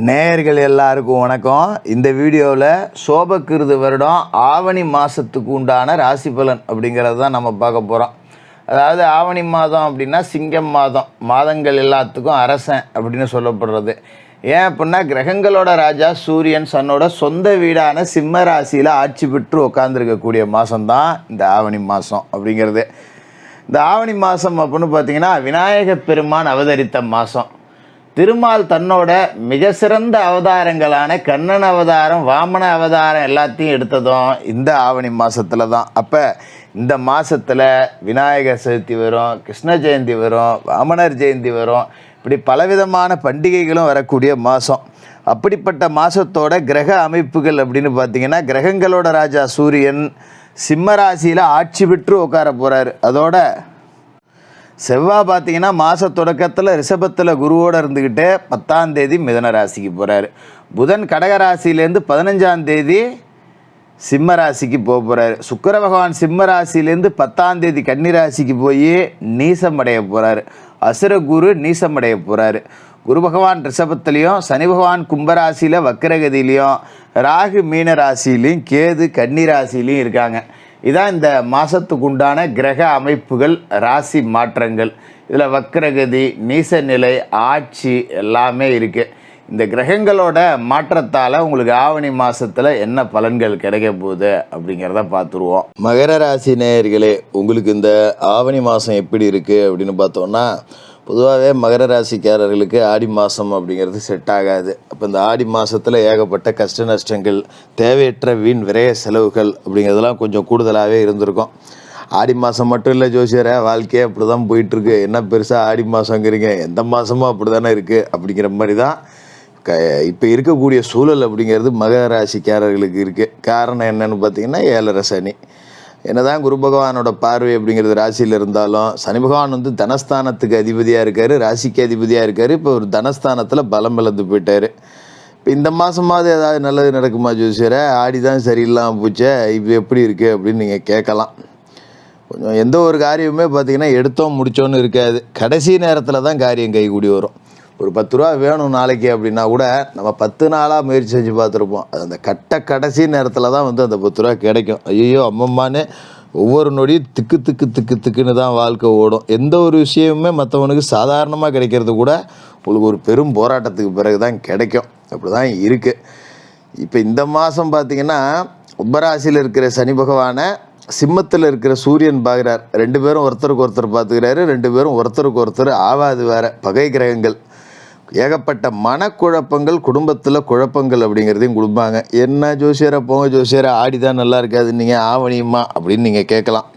நேயர்கள் எல்லாருக்கும் வணக்கம். இந்த வீடியோவில் சோபக்கிருது வருடம் ஆவணி மாதத்துக்கு உண்டான ராசி பலன் அப்படிங்கிறது தான் நம்ம பார்க்க போகிறோம். அதாவது ஆவணி மாதம் அப்படின்னா சிங்கம் மாதம், மாதங்கள் எல்லாத்துக்கும் அரசன் அப்படின்னு சொல்லப்படுறது. ஏன் அப்படின்னா கிரகங்களோட ராஜா சூரியன் சன்னோட சொந்த வீடான சிம்ம ராசியில் ஆட்சி பெற்று உட்காந்துருக்கக்கூடிய மாதம்தான் இந்த ஆவணி மாதம் அப்படிங்கிறது. இந்த ஆவணி மாதம் அப்படின்னு பார்த்திங்கன்னா விநாயக பெருமான் அவதரித்த மாதம். திருமால் தன்னோட மிக சிறந்த அவதாரங்களான கண்ணன் அவதாரம், வாமன அவதாரம் எல்லாத்தையும் எடுத்ததும் இந்த ஆவணி மாதத்தில் தான். அப்போ இந்த மாதத்தில் விநாயகர் சதுர்த்தி வரும், கிருஷ்ண ஜெயந்தி வரும், வாமனர் ஜெயந்தி வரும், இப்படி பலவிதமான பண்டிகைகளும் வரக்கூடிய மாதம். அப்படிப்பட்ட மாதத்தோட கிரக அமைப்புகள் அப்படின்னு பார்த்திங்கன்னா கிரகங்களோட ராஜா சூரியன் சிம்ம ராசியில் ஆட்சி பெற்று உட்கார போகிறாரு. அதோட செவ்வாய் பார்த்திங்கன்னா மாத தொடக்கத்தில் ரிஷபத்தில் குருவோடு இருந்துக்கிட்டு 10ஆம் தேதி மிதன ராசிக்கு போகிறாரு. புதன் கடக ராசியிலேருந்து 15ஆம் தேதி சிம்ம ராசிக்கு போக போகிறாரு. சுக்கிர பகவான் சிம்ம ராசியிலேருந்து 10ஆம் தேதி கன்னி ராசிக்கு போய் நீசமடைய போகிறாரு. அசுர குரு நீசமடைய போகிறாரு. குரு பகவான் ரிஷபத்துலேயும், சனி பகவான் கும்பராசியில் வக்கரகதியிலையும், ராகு மீன ராசிலையும், கேது கன்னி ராசிலையும் இருக்காங்க. இதான் இந்த மாதத்துக்கு உண்டான கிரக அமைப்புகள், ராசி மாற்றங்கள். இதில் வக்ரகதி, நீசநிலை, ஆட்சி எல்லாமே இருக்குது. இந்த கிரகங்களோட மாற்றத்தால் உங்களுக்கு ஆவணி மாதத்தில் என்ன பலன்கள் கிடைக்க போகுது அப்படிங்கிறத பார்த்துருவோம். மகர ராசி நேயர்களே, உங்களுக்கு இந்த ஆவணி மாதம் எப்படி இருக்குது அப்படின்னு பார்த்தோன்னா, பொதுவாகவே மகர ராசிக்காரர்களுக்கு ஆடி மாதம் அப்படிங்கிறது செட் ஆகாது. அப்போ இந்த ஆடி மாதத்தில் ஏகப்பட்ட கஷ்ட நஷ்டங்கள், தேவையற்ற வீண் விரைய செலவுகள் அப்படிங்கிறதெல்லாம் கொஞ்சம் கூடுதலாகவே இருந்திருக்கும். ஆடி மாதம் மட்டும் இல்லை ஜோசியரை, வாழ்க்கையே அப்படி தான் போயிட்டுருக்கு. என்ன பெருசாக ஆடி மாதங்கிறீங்க, எந்த மாதமும் அப்படி தானே இருக்குது அப்படிங்கிற மாதிரி தான் இப்போ இருக்கக்கூடிய சூழல் அப்படிங்கிறது மகர ராசிக்காரர்களுக்கு இருக்குது. காரணம் என்னென்னு பார்த்தீங்கன்னா 7.5 சனி. என்னதான் குரு பகவானோட பார்வை அப்படிங்கிறது ராசியில் இருந்தாலும், சனி பகவான் தனஸ்தானத்துக்கு அதிபதியாக இருக்கார், ராசிக்கு அதிபதியாக இருக்கார். இப்போ ஒரு தனஸ்தானத்தில் பலம் இழந்து போயிட்டார். இப்போ இந்த மாதமாவது ஏதாவது நல்லது நடக்குமா ஜோசியரை? ஆடி தான் சரியில்லாமல் போச்சே, இப்போ எப்படி இருக்குது அப்படின்னு நீங்கள் கேட்கலாம். கொஞ்சம் எந்த ஒரு காரியமுமே பார்த்திங்கன்னா எடுத்தோம் முடித்தோன்னு இருக்காது. கடைசி நேரத்தில் தான் காரியம் கைகூடி வரும். ஒரு 10 ரூபா வேணும் நாளைக்கு அப்படின்னா கூட நம்ம 10 நாளாக முயற்சி செஞ்சு பார்த்துருப்போம். அது அந்த கடைசி நேரத்தில் தான் அந்த 10 ரூபா கிடைக்கும். ஐயோ அம்மம்மானே ஒவ்வொரு நொடியும் திக்கு திக்கு திக்கு திக்குன்னு தான் வாழ்க்கை ஓடும். எந்த ஒரு விஷயமுமே மற்றவனுக்கு சாதாரணமாக கிடைக்கிறது கூட உங்களுக்கு ஒரு பெரும் போராட்டத்துக்கு பிறகு தான் கிடைக்கும். அப்படி தான் இருக்குது. இப்போ இந்த மாதம் பார்த்திங்கன்னா கும்பராசியில் இருக்கிற சனி பகவானை சிம்மத்தில் இருக்கிற சூரியன் பார்க்குறார். 2 பேரும் ஒருத்தருக்கு ஒருத்தர் பார்த்துக்கிறாரு. 2 பேரும் ஒருத்தருக்கு ஒருத்தர் ஆவாது வேறு பகை கிரகங்கள். ஏகப்பட்ட மனக்குழப்பங்கள், குடும்பத்தில் குழப்பங்கள் அப்படிங்கிறதையும் கொடுப்பாங்க. என்ன ஜோசியரை போங்க ஜோசியரை, ஆடி தான் நல்லா இருக்காது நீங்கள் ஆவணியுமா அப்படின்னு நீங்கள் கேட்கலாம்.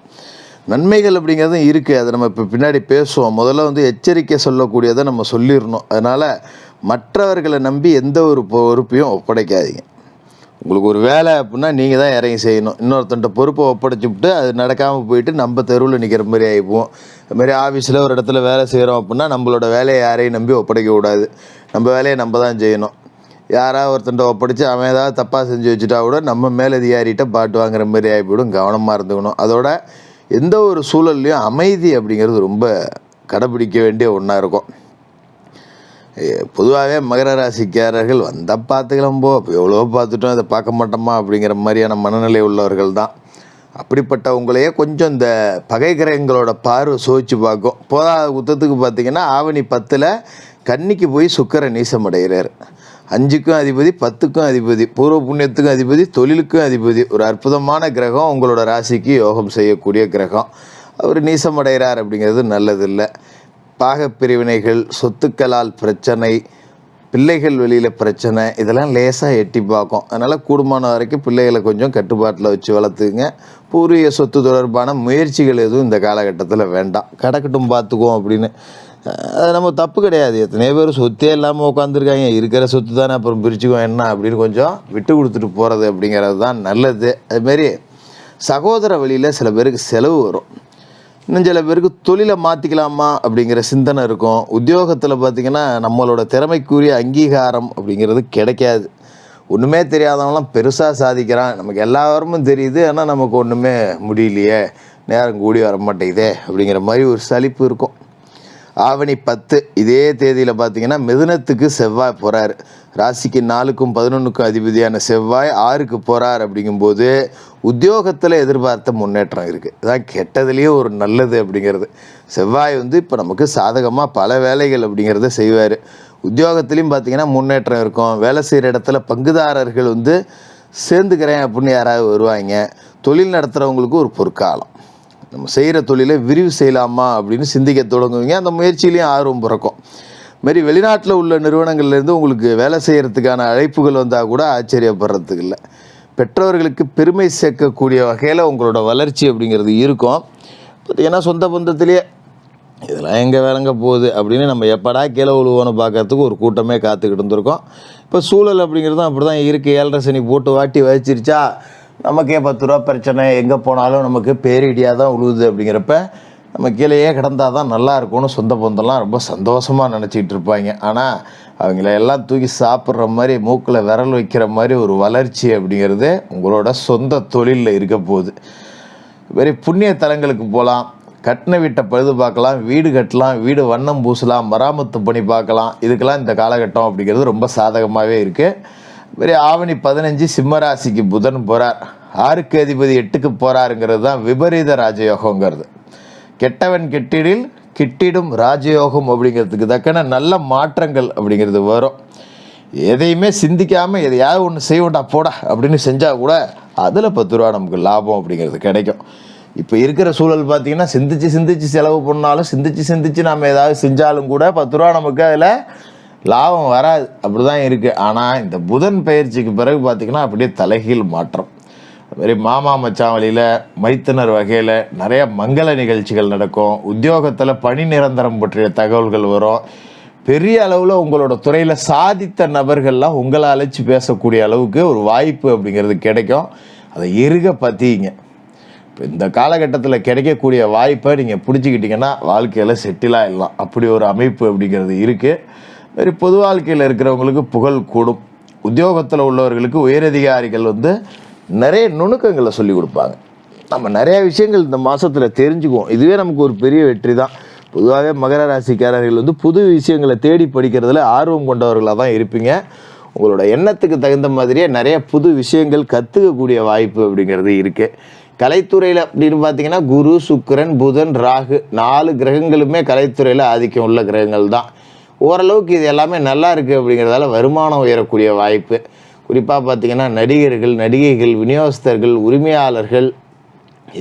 நன்மைகள் அப்படிங்கிறதும் இருக்குது. அதை நம்ம இப்போ பின்னாடி பேசுவோம். முதல்ல எச்சரிக்கை சொல்லக்கூடியதை நம்ம சொல்லிடணும். அதனால் மற்றவர்களை நம்பி எந்த ஒரு பொறுப்பையும் ஒப்படைக்காதீங்க. உங்களுக்கு ஒரு வேலை அப்படின்னா நீங்கள் தான் இறங்கி செய்யணும். இன்னொருத்தன்ட்ட பொறுப்பை ஒப்படைச்சிவிட்டு அது நடக்காமல் போயிட்டு நம்ம தெருவில் நிற்கிற மாதிரி ஆகிப்போம். அதுமாதிரி ஆஃபீஸில் ஒரு இடத்துல வேலை செய்கிறோம் அப்படின்னா நம்மளோட வேலையை யாரையும் நம்பி ஒப்படைக்க கூடாது. நம்ம வேலையை நம்ம தான் செய்யணும். யாராவது ஒருத்தன்ட்ட ஒப்படைச்சி அவன் ஏதாவது தப்பாக செஞ்சு வச்சுட்டா கூட நம்ம மேலதிகாரிகிட்ட பாட்டு வாங்குற மாதிரி ஆகிப்போயிடும். கவனமாக இருந்துக்கணும். அதோட எந்த ஒரு சூழல்லையும் அமைதி அப்படிங்கிறது ரொம்ப கடைப்பிடிக்க வேண்டிய ஒன்றா இருக்கும். பொதுவாகவே மகர ராசிக்காரர்கள் வந்தால் பார்த்துக்கலாம், போ எவ்வளோ பார்த்துட்டோம், அதை பார்க்க மாட்டோமா அப்படிங்கிற மாதிரியான மனநிலை உள்ளவர்கள் தான். அப்படிப்பட்ட உங்களையே கொஞ்சம் இந்த பகை கிரகங்களோட பார்வை சோதிச்சு பார்க்கும். போதாத குத்தத்துக்கு பார்த்திங்கன்னா ஆவணி 10 கன்னிக்கு போய் சுக்கிரன் நீசமடைகிறார். 5க்கும் அதிபதி, 10க்கும் அதிபதி, பூர்வ புண்ணியத்துக்கும் அதிபதி, தொழிலுக்கும் அதிபதி. ஒரு அற்புதமான கிரகம், உங்களோட ராசிக்கு யோகம் செய்யக்கூடிய கிரகம். அவர் நீசமடைகிறார் அப்படிங்கிறது நல்லதில்லை. பாகப்பிரிவினைகள், சொத்துக்களால் பிரச்சனை, பிள்ளைகள் வெளியில் பிரச்சனை, இதெல்லாம் லேசாக எட்டி பார்க்கும். அதனால் கூடுமான வரைக்கும் பிள்ளைகளை கொஞ்சம் கட்டுப்பாட்டில் வச்சு வளர்த்துங்க. பூர்வீக சொத்து தொடர்பான முயற்சிகள் எதுவும் இந்த காலகட்டத்தில் வேண்டாம். கிடக்கட்டும் பார்த்துக்குவோம் அப்படின்னு. அது நம்ம தப்பு கிடையாது. எத்தனையோ பேர் சொத்தே இல்லாமல் உட்காந்துருக்காங்க. இருக்கிற சொத்து தானே அப்புறம் பிரிச்சுக்குவோம் என்ன அப்படின்னு கொஞ்சம் விட்டு கொடுத்துட்டு போகிறது அப்படிங்கிறது தான் நல்லது. அதுமாரி சகோதர வழியில் சில பேருக்கு செலவு வரும். இன்னும் சில பேருக்கு தொழிலை மாற்றிக்கலாமா அப்படிங்கிற சிந்தனை இருக்கும். உத்தியோகத்தில் பார்த்திங்கன்னா நம்மளோட திறமைக்குரிய அங்கீகாரம் அப்படிங்கிறது கிடைக்காது. ஒன்றுமே தெரியாதவங்களாம் பெருசாக சாதிக்கிறான், நமக்கு எல்லாருமே தெரியுது, ஆனால் நமக்கு ஒன்றுமே முடியலையே, நேரம் கூடி வர மாட்டேங்குதே அப்படிங்கிற மாதிரி ஒரு சலிப்பு இருக்கும். ஆவணி 10 இதே தேதியில் பார்த்தீங்கன்னா மிதுனத்துக்கு செவ்வாய் போகிறார். ராசிக்கு 4க்கும் 11க்கும் அதிபதியான செவ்வாய் 6க்கு போகிறார். அப்படிங்கும்போது உத்தியோகத்தில் எதிர்பார்த்த முன்னேற்றம் இருக்குது. இதான் கெட்டதுலேயே ஒரு நல்லது அப்படிங்கிறது. செவ்வாய் இப்போ நமக்கு சாதகமாக பல வேலைகள் அப்படிங்கிறத செய்வார். உத்தியோகத்துலேயும் பார்த்திங்கன்னா முன்னேற்றம் இருக்கும். வேலை செய்கிற இடத்துல பங்குதாரர்கள் சேர்ந்துக்கிறேன் அப்படின்னு யாராவது வருவாங்க. தொழில் நடத்துகிறவங்களுக்கு ஒரு பொற்காலம். நம்ம செய்கிற தொழிலை விரிவு செய்யலாமா அப்படின்னு சிந்திக்க தொடங்குவீங்க. அந்த முயற்சியிலையும் ஆர்வம் பிறக்கும். மாரி வெளிநாட்டில் உள்ள நிறுவனங்கள்லேருந்து உங்களுக்கு வேலை செய்கிறதுக்கான அழைப்புகள் வந்தால் கூட ஆச்சரியப்படுறதுக்கு இல்லை. பெற்றோர்களுக்கு பெருமை சேர்க்கக்கூடிய வகையில் உங்களோட வளர்ச்சி அப்படிங்கிறது இருக்கும். பார்த்திங்கன்னா சொந்த பந்தத்திலேயே இதெல்லாம் எங்கே வேலைங்க போகுது அப்படின்னு நம்ம எப்படா கீழே விழுவோன்னு பார்க்கறதுக்கு ஒரு கூட்டமே காத்துக்கிட்டு இருந்திருக்கோம். இப்போ சூழல் அப்படிங்கிறது அப்படி தான் இருக்குது. 7.5 சனி போட்டு வாட்டி வச்சிருச்சா நமக்கே 10 ரூபா பிரச்சனை, எங்கே போனாலும் நமக்கு பேரிடியாக தான் உழுவுது. அப்படிங்கிறப்ப நம்ம கீழேயே கிடந்தால் தான் நல்லா இருக்கும்னு சொந்த பந்தம்லாம் ரொம்ப சந்தோஷமாக நினச்சிக்கிட்டு இருப்பாங்க. ஆனால் அவங்கள எல்லாம் தூக்கி சாப்பிட்ற மாதிரி மூக்கில் விரல் வைக்கிற மாதிரி ஒரு வளர்ச்சி அப்படிங்கிறது உங்களோட சொந்த தொழிலில் இருக்க போகுது. வெறும் புண்ணிய தலங்களுக்கு போகலாம், கட்டின வீட்டை பழுது பார்க்கலாம், வீடு கட்டலாம், வீடு வண்ணம் பூசலாம், மராமத்து பண்ணி பார்க்கலாம். இதுக்கெல்லாம் இந்த காலகட்டம் அப்படிங்கிறது ரொம்ப சாதகமாகவே இருக்குது. வெறும் ஆவணி 15 சிம்மராசிக்கு புதன் போகிறார். 6க்கு அதிபதி 8க்கு போகிறாருங்கிறது தான் விபரீத ராஜயோகங்கிறது. கெட்டவன் கெட்டிடில் கிட்டிடும் ராஜயோகம் அப்படிங்கிறதுக்கு தக்கன நல்ல மாற்றங்கள் அப்படிங்கிறது வரும். எதையுமே சிந்திக்காமல் எதையாவது ஒன்று செய்வோண்டா போடா அப்படின்னு செஞ்சால் கூட அதில் 10 ரூபா நமக்கு லாபம் அப்படிங்கிறது கிடைக்கும். இப்போ இருக்கிற சூழல் பார்த்திங்கன்னா சிந்திச்சு செலவு பண்ணாலும் சிந்திச்சு நாம் ஏதாவது செஞ்சாலும் கூட 10 ரூபா நமக்கு அதில் லாபம் வராது. அப்படி தான் இருக்குது. ஆனால் இந்த புதன் பயிற்சிக்கு பிறகு பார்த்திங்கன்னா அப்படியே தலைகீழ் மாற்றம். அதுமாதிரி மாமா மச்சான் வழியில் மைத்துனர் வகையில் நிறைய மங்கள நிகழ்ச்சிகள் நடக்கும். உத்தியோகத்தில் பணி நிரந்தரம் பற்றிய தகவல்கள் வரும். பெரிய அளவில் உங்களோட துறையில் சாதித்த நபர்கள்லாம் உங்களை அழைச்சி பேசக்கூடிய அளவுக்கு ஒரு வாய்ப்பு அப்படிங்கிறது கிடைக்கும். அதை பற்றிங்க இப்போ இந்த காலகட்டத்தில் கிடைக்கக்கூடிய வாய்ப்பை நீங்கள் பிடிச்சிக்கிட்டிங்கன்னா வாழ்க்கையில் செட்டில் ஆகிடலாம். அப்படி ஒரு அமைப்பு அப்படிங்கிறது இருக்குது. மாதிரி பொது வாழ்க்கையில் இருக்கிறவங்களுக்கு புகழ் கூடும். உத்தியோகத்தில் உள்ளவர்களுக்கு உயரதிகாரிகள் நிறைய நுணுக்கங்களை சொல்லி கொடுப்பாங்க. நம்ம நிறைய விஷயங்கள் இந்த மாதத்தில் தெரிஞ்சுக்குவோம். இதுவே நமக்கு ஒரு பெரிய வெற்றி தான். பொதுவாகவே மகர ராசிக்காரர்கள் புது விஷயங்களை தேடி படிக்கிறதுல ஆர்வம் கொண்டவர்களாக தான் இருப்பீங்க. உங்களோட எண்ணத்துக்கு தகுந்த மாதிரியே நிறைய புது விஷயங்கள் கற்றுக்கக்கூடிய வாய்ப்பு அப்படிங்கிறது இருக்குது. கலைத்துறையில் அப்படின்னு பார்த்தீங்கன்னா குரு, சுக்கிரன், புதன், ராகு 4 கிரகங்களுமே கலைத்துறையில் ஆதிக்கம் உள்ள கிரகங்கள் தான். ஓரளவுக்கு இது எல்லாமே நல்லா இருக்குது அப்படிங்கிறதால வருமானம் உயரக்கூடிய வாய்ப்பு. குறிப்பாக பார்த்திங்கன்னா நடிகர்கள், நடிகைகள், விநியோகஸ்தர்கள், உரிமையாளர்கள்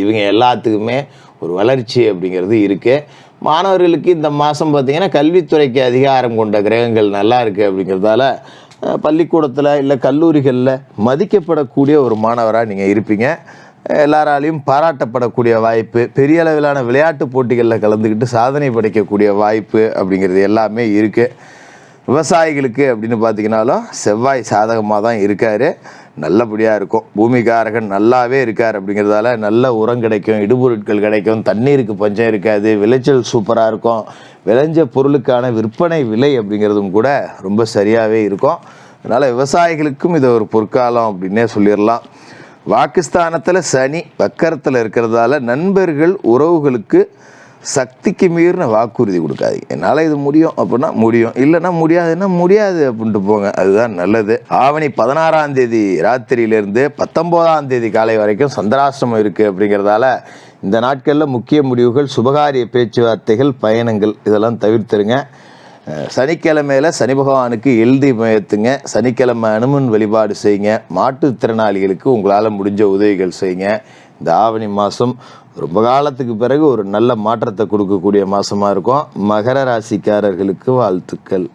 இவங்க எல்லாத்துக்குமே ஒரு வளர்ச்சி அப்படிங்கிறது இருக்குது. மாணவர்களுக்கு இந்த மாதம் பார்த்திங்கன்னா கல்வித்துறைக்கு அதிகாரம் கொண்ட கிரகங்கள் நல்லா இருக்குது அப்படிங்கிறதால பள்ளிக்கூடத்தில் இல்லை கல்லூரிகளில் மதிக்கப்படக்கூடிய ஒரு மாணவராக நீங்கள் இருப்பீங்க. எல்லாராலையும் பாராட்டப்படக்கூடிய வாய்ப்பு, பெரிய அளவிலான விளையாட்டு போட்டிகளில் கலந்துக்கிட்டு சாதனை படைக்கக்கூடிய வாய்ப்பு அப்படிங்கிறது எல்லாமே இருக்குது. விவசாயிகளுக்கு அப்படின்னு பார்த்திங்கனாலும் செவ்வாய் சாதகமாக தான் இருக்கார். நல்லபடியாக இருக்கும். பூமிகாரகன் நல்லாவே இருக்கார். அப்படிங்கிறதால நல்ல உரம் கிடைக்கும், இடுபொருட்கள் கிடைக்கும், தண்ணீருக்கு பஞ்சம் இருக்காது, விளைச்சல் சூப்பராக இருக்கும். விளைஞ்ச பொருளுக்கான விற்பனை விலை அப்படிங்கிறதும் கூட ரொம்ப சரியாகவே இருக்கும். அதனால் விவசாயிகளுக்கும் இது ஒரு பொற்காலம் அப்படின்னே சொல்லிடலாம். வாக்குஸ்தானத்தில் சனி வக்கரத்தில் இருக்கிறதால நண்பர்கள் உறவுகளுக்கு சக்திக்கு மீறின வாக்குறுதி கொடுக்காது. என்னால் இது முடியும் அப்படின்னா முடியும், இல்லைன்னா முடியாதுன்னா முடியாது அப்படின்ட்டு போங்க. அதுதான் நல்லது. ஆவணி 16ஆம் தேதி ராத்திரியிலேருந்து 19ஆம் தேதி காலை வரைக்கும் சந்திராஷ்டமம் இருக்குது. அப்படிங்கிறதால இந்த நாட்களில் முக்கிய முடிவுகள், சுபகாரிய பேச்சுவார்த்தைகள், பயணங்கள் இதெல்லாம் தவிர்த்துருங்க. சனிக்கிழமையில் சனி பகவானுக்கு எழுதி முயற்றுங்க. சனிக்கிழமை அனுமன் வழிபாடு செய்யுங்க. மாற்றுத்திறனாளிகளுக்கு உங்களால் முடிஞ்ச உதவிகள் செய்யுங்க. இந்த ஆவணி மாதம் ரொம்ப காலத்துக்கு பிறகு ஒரு நல்ல மாற்றத்தை கொடுக்கக்கூடிய மாதமாக இருக்கும். மகர ராசிக்காரர்களுக்கு வாழ்த்துக்கள்.